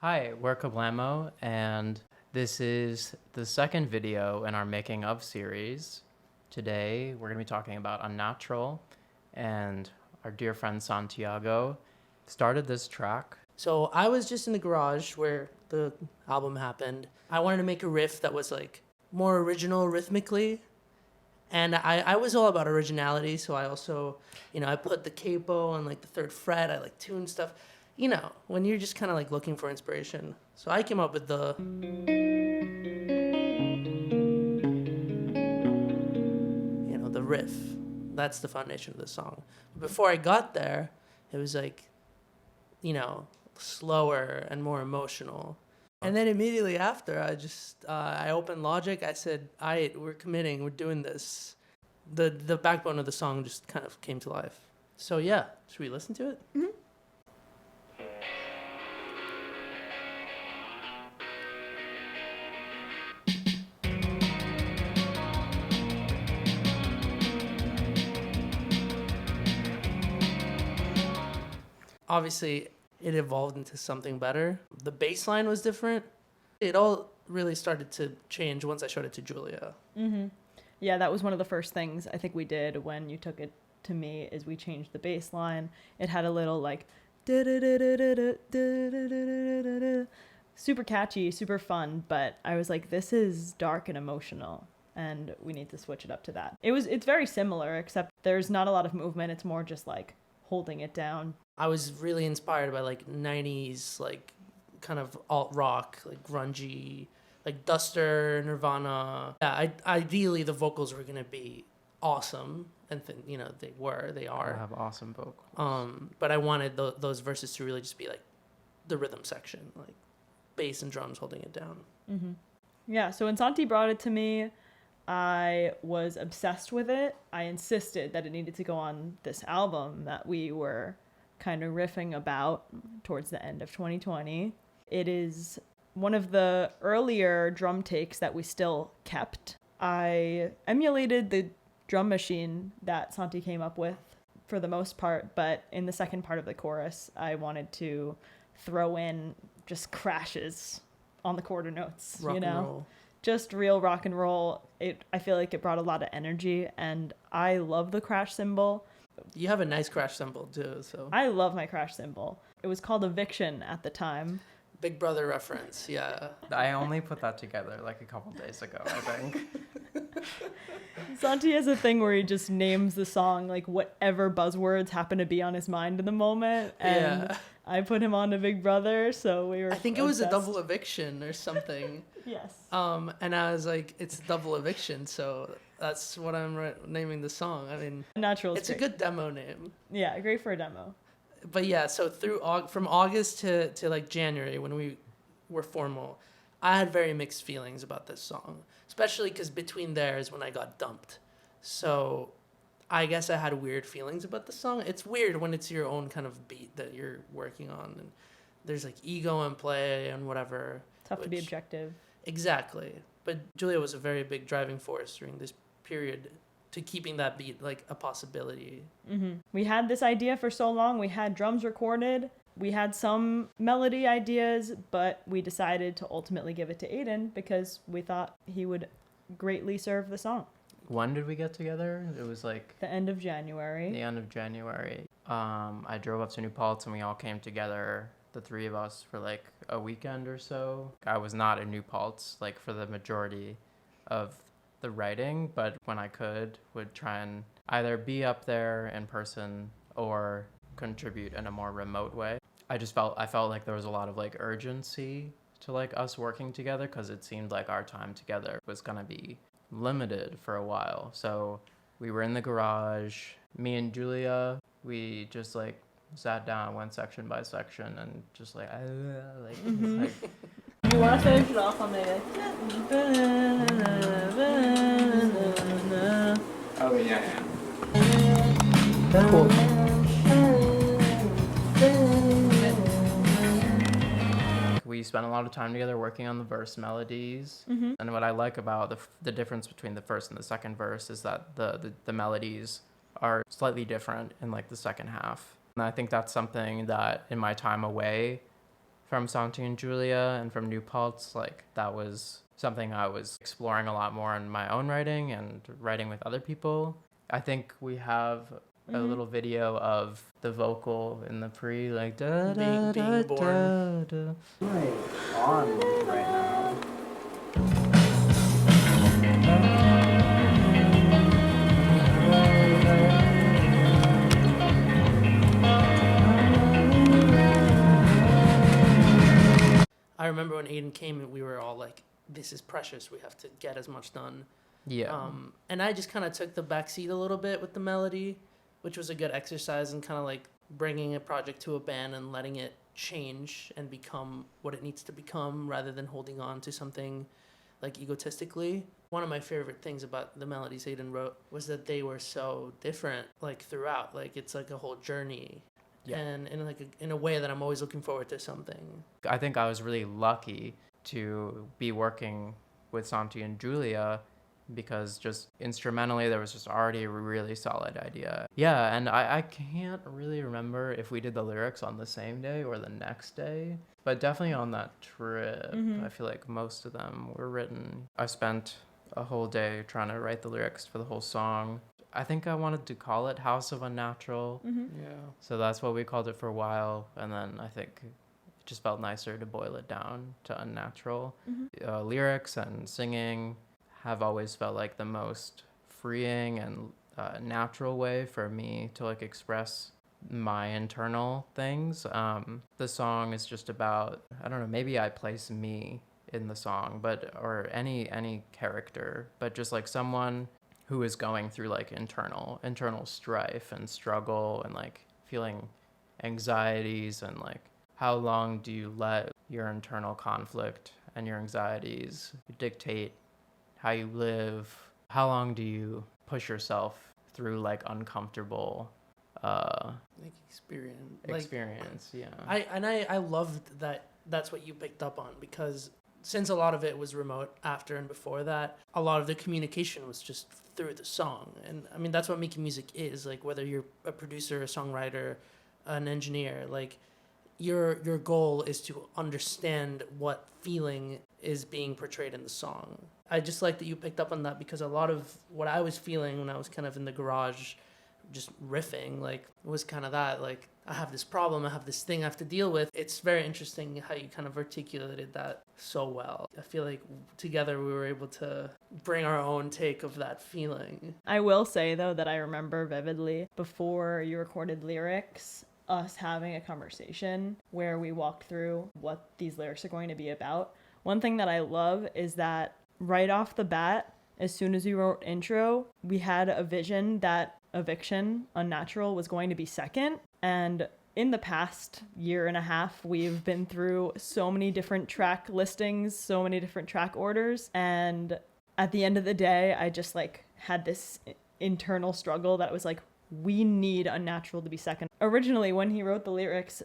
Hi, we're Kablamo, and this is the second video in our Making of series. Today, we're going to be talking about Unnatural, and our dear friend Santiago started this track. So I was just in the garage where the album happened. I wanted to make a riff that was like more original rhythmically. And I was all about originality, so I also, I put the capo on like the third fret. I like tuned stuff, when you're just kind of like looking for inspiration. So I came up with the riff. That's the foundation of the song. But before I got there, it was like, slower and more emotional. And then immediately after, I opened Logic. I said, we're committing. We're doing this. The backbone of the song just kind of came to life. So yeah, should we listen to it? Mm-hmm. Obviously, it evolved into something better. The bass line was different. It all really started to change once I showed it to Julia. Mm-hmm. Yeah, that was one of the first things I think we did when you took it to me is we changed the bass line. It had a little like super catchy, super fun, but I was like, this is dark and emotional and we need to switch it up to that. It's very similar, except there's not a lot of movement. It's more just like holding it down. I was really inspired by like 90s, like kind of alt rock, like grungy, like Duster, Nirvana. Yeah, ideally the vocals were gonna be awesome, and they are. I have awesome vocals. But I wanted those verses to really just be like the rhythm section, like bass and drums holding it down. Mm-hmm. Yeah. So when Santi brought it to me, I was obsessed with it. I insisted that it needed to go on this album that we were kind of riffing about towards the end of 2020. It is one of the earlier drum takes that we still kept. I emulated the drum machine that Santi came up with for the most part, but in the second part of the chorus, I wanted to throw in just crashes on the quarter notes, Rock and roll. Just real rock and roll. I feel like it brought a lot of energy, and I love the crash cymbal. You have a nice crash cymbal too, so. I love my crash cymbal. It was called Eviction at the time. Big Brother reference, yeah. I only put that together like a couple days ago, I think. Santi has a thing where he just names the song like whatever buzzwords happen to be on his mind in the moment, and yeah. I put him on to Big Brother, so we were. I think it was a double eviction or something. Yes. And I was like, it's double eviction, so that's what I'm naming the song. I mean, Unnatural. It's great. A good demo name. Yeah, great for a demo. But yeah, so from August to like January when we were formal, I had very mixed feelings about this song, especially because between there is when I got dumped. So I guess I had weird feelings about the song. It's weird when it's your own kind of beat that you're working on, and there's like ego in play and whatever. Tough to be objective. Exactly. But Julia was a very big driving force during this period to keeping that beat like a possibility. Mm-hmm. We had this idea for so long. We had drums recorded. We had some melody ideas, but we decided to ultimately give it to Aiden because we thought he would greatly serve the song. When did we get together? It was like the end of January. The end of January. I drove up to New Paltz and we all came together, the three of us, for like a weekend or so. I was not in New Paltz like for the majority of the writing, but when I would try and either be up there in person or contribute in a more remote way. I felt like there was a lot of like urgency to like us working together because it seemed like our time together was gonna be limited for a while. So we were in the garage, me and Julia, we just like sat down, went section by section, and just like mm-hmm. You want to finish it off on the oh yeah. Cool. We spent a lot of time together working on the verse melodies. Mm-hmm. And what I like about the difference between the first and the second verse is that the melodies are slightly different in like the second half. And I think that's something that in my time away from Santi and Julia and from New Paltz, like that was something I was exploring a lot more in my own writing and writing with other people. I think we have a little video of the vocal in the pre, like da da Being da born. da. On right now. I remember when Aiden came, we were all like, "This is precious. We have to get as much done." Yeah. And I just kind of took the back seat a little bit with the melody, which was a good exercise in kind of like bringing a project to a band and letting it change and become what it needs to become rather than holding on to something like egotistically. One of my favorite things about the melodies Aiden wrote was that they were so different like throughout. Like it's like a whole journey. Yeah. And in a way that I'm always looking forward to something. I think I was really lucky to be working with Santi and Julia because just instrumentally there was just already a really solid idea. Yeah, and I can't really remember if we did the lyrics on the same day or the next day, but definitely on that trip. I feel like most of them were written. I spent a whole day trying to write the lyrics for the whole song. I think I wanted to call it House of Unnatural. Yeah. So that's what we called it for a while, and then I think it just felt nicer to boil it down to Unnatural. Lyrics and singing have always felt like the most freeing and natural way for me to like express my internal things. The song is just about, I don't know, maybe I place me in the song, but or any character, but just like someone who is going through like internal strife and struggle and like feeling anxieties, and like how long do you let your internal conflict and your anxieties dictate how you live? How long do you push yourself through like uncomfortable Like experience? Yeah. I loved that that's what you picked up on, because since a lot of it was remote after and before that, a lot of the communication was just through the song. And I mean, that's what making music is. Like, whether you're a producer, a songwriter, an engineer, like your goal is to understand what feeling is being portrayed in the song. I just like that you picked up on that, because a lot of what I was feeling when I was kind of in the garage just riffing, like, was kind of that, like, I have this problem, I have this thing I have to deal with. It's very interesting how you kind of articulated that so well. I feel like together we were able to bring our own take of that feeling. I will say, though, that I remember vividly before you recorded lyrics, us having a conversation where we walked through what these lyrics are going to be about. One thing that I love is that right off the bat, as soon as we wrote intro, we had a vision that Eviction, Unnatural, was going to be second. And in the past year and a half, we've been through so many different track listings, so many different track orders. And at the end of the day, I just like had this internal struggle that was like, we need Unnatural to be second. Originally, when he wrote the lyrics,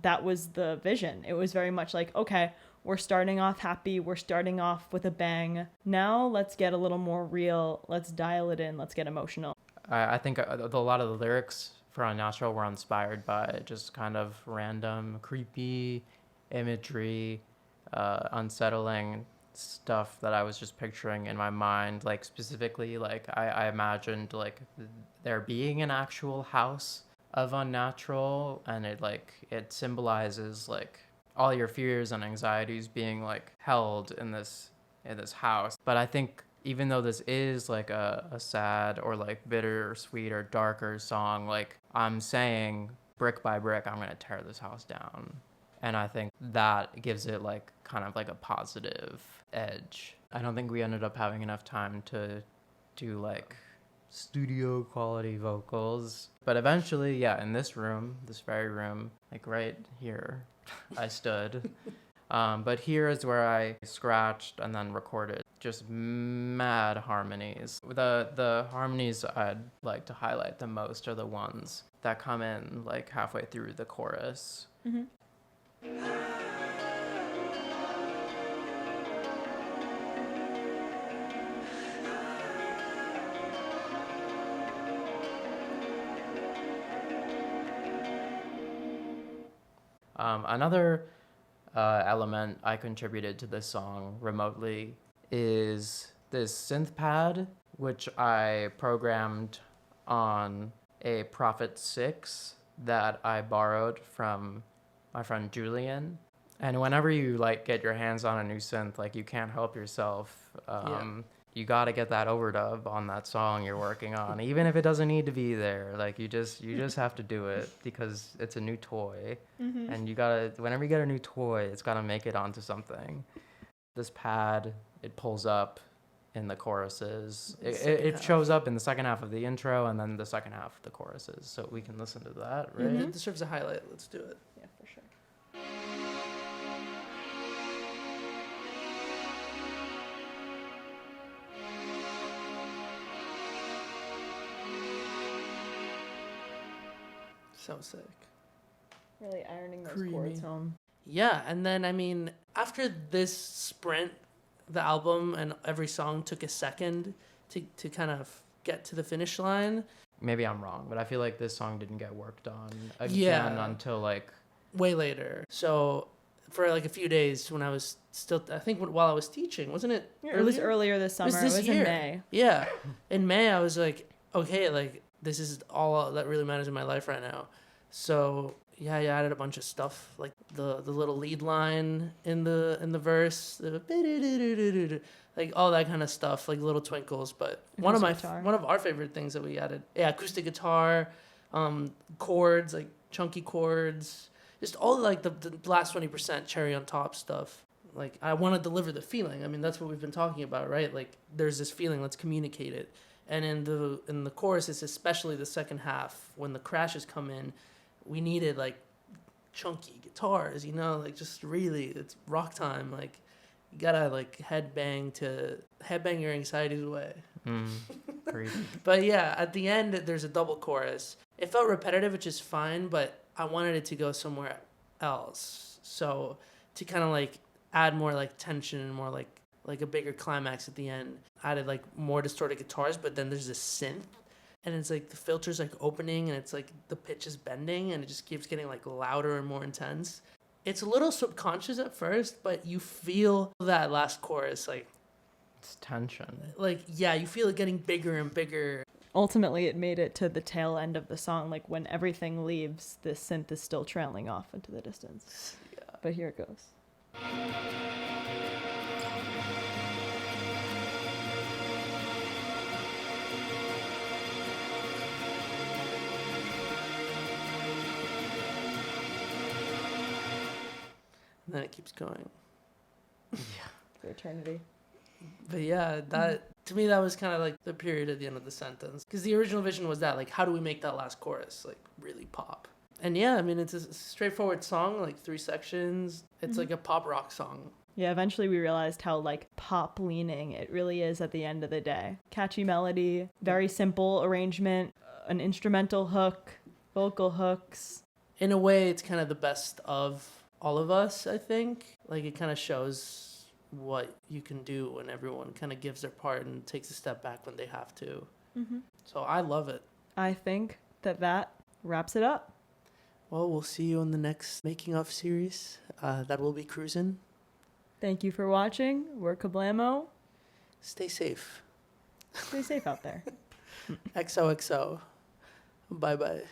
that was the vision. It was very much like, okay, we're starting off happy. We're starting off with a bang. Now let's get a little more real. Let's dial it in. Let's get emotional. I think a lot of the lyrics for Unnatural were inspired by just kind of random, creepy imagery, unsettling stuff that I was just picturing in my mind. Like specifically, like I imagined like there being an actual house of Unnatural, and it symbolizes like all your fears and anxieties being like held in this house. But I think even though this is like a sad or like bittersweet or darker song, like I'm saying brick by brick, I'm gonna tear this house down. And I think that gives it like kind of like a positive edge. I don't think we ended up having enough time to do like studio quality vocals. But eventually, yeah, in this very room, like right here, I stood. But here is where I scratched and then recorded just mad harmonies. The harmonies I'd like to highlight the most are the ones that come in like halfway through the chorus. Mm-hmm. element I contributed to this song remotely is this synth pad, which I programmed on a Prophet 6 that I borrowed from my friend Julian. And whenever you like get your hands on a new synth, like you can't help yourself. You got to get that overdub on that song you're working on, even if it doesn't need to be there. Like you just have to do it because it's a new toy, and you gotta, whenever you get a new toy, it's gotta make it onto something. This pad, it pulls up in the choruses. It shows up in the second half of the intro and then the second half of the choruses. So we can listen to that, right? It deserves a highlight. Let's do it. Yeah, for sure. So sick. Really ironing those Creamy. chords home. Yeah, and then I mean, after this sprint, the album and every song took a second to kind of get to the finish line. Maybe I'm wrong, but I feel like this song didn't get worked on again until like way later. So for like a few days when I was still, I think while I was teaching, wasn't it? It was earlier this summer. It was year. in May. Yeah, in May I was like, okay, like this is all that really matters in my life right now. So yeah, I added a bunch of stuff like the little lead line in the verse, like all that kind of stuff, like little twinkles. But one of our favorite things that we added, acoustic guitar, chords, like chunky chords, just all like the last 20% cherry on top stuff. Like I want to deliver the feeling. I mean, that's what we've been talking about, right? Like there's this feeling, let's communicate it. And in the chorus, it's especially the second half when the crashes come in. We needed like chunky guitars, like just really, it's rock time. Like you gotta like headbang your anxieties away. Crazy. But yeah, at the end there's a double chorus. It felt repetitive, which is fine, but I wanted it to go somewhere else. So to kind of like add more like tension and more like a bigger climax at the end, added like more distorted guitars, but then there's this synth. And it's like the filter's like opening and it's like the pitch is bending and it just keeps getting like louder and more intense. It's a little subconscious at first, but you feel that last chorus like... It's tension. Like, yeah, you feel it getting bigger and bigger. Ultimately, it made it to the tail end of the song. Like when everything leaves, the synth is still trailing off into the distance. Yeah. But here it goes. And then it keeps going. Yeah. For eternity. But yeah, that to me, that was kind of like the period at the end of the sentence. Because the original vision was that, like, how do we make that last chorus, like, really pop? And yeah, I mean, it's a straightforward song, like 3 sections. It's like a pop rock song. Yeah, eventually we realized how, like, pop leaning it really is at the end of the day. Catchy melody, very simple arrangement, an instrumental hook, vocal hooks. In a way, it's kind of the best of all of us, I think. Like, it kind of shows what you can do when everyone kind of gives their part and takes a step back when they have to. So I love it. I think that wraps it up. Well, we'll see you in the next Making Of series that will be cruising. Thank you for watching. We're Kablamo. Stay safe. Stay safe out there. XOXO. Bye-bye.